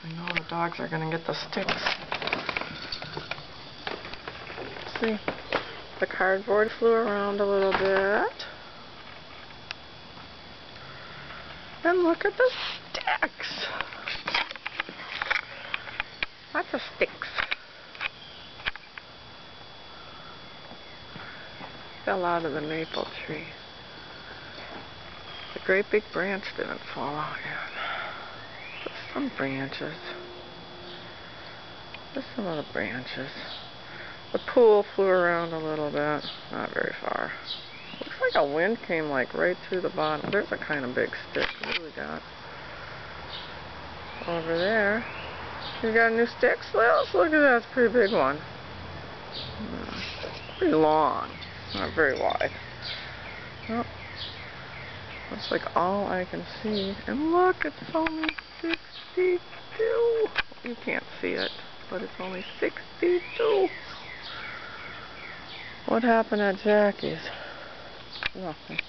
I know the dogs are going to get the sticks. See, the cardboard flew around a little bit. And look at the sticks. Lots of sticks. Fell out of the maple tree. The great big branch didn't fall out yet. Just some branches. Just some of the branches. The pool flew around a little bit. Not very far. Looks like a wind came like right through the bottom. There's a kind of big stick. What do we got? Over there. You got a new stick, Sliss? Look at that. It's a pretty big one. Pretty long. Not very wide. Well, that's like all I can see. And look, it's only 62. You can't see it, but it's only 62. What happened at Jackie's? Nothing.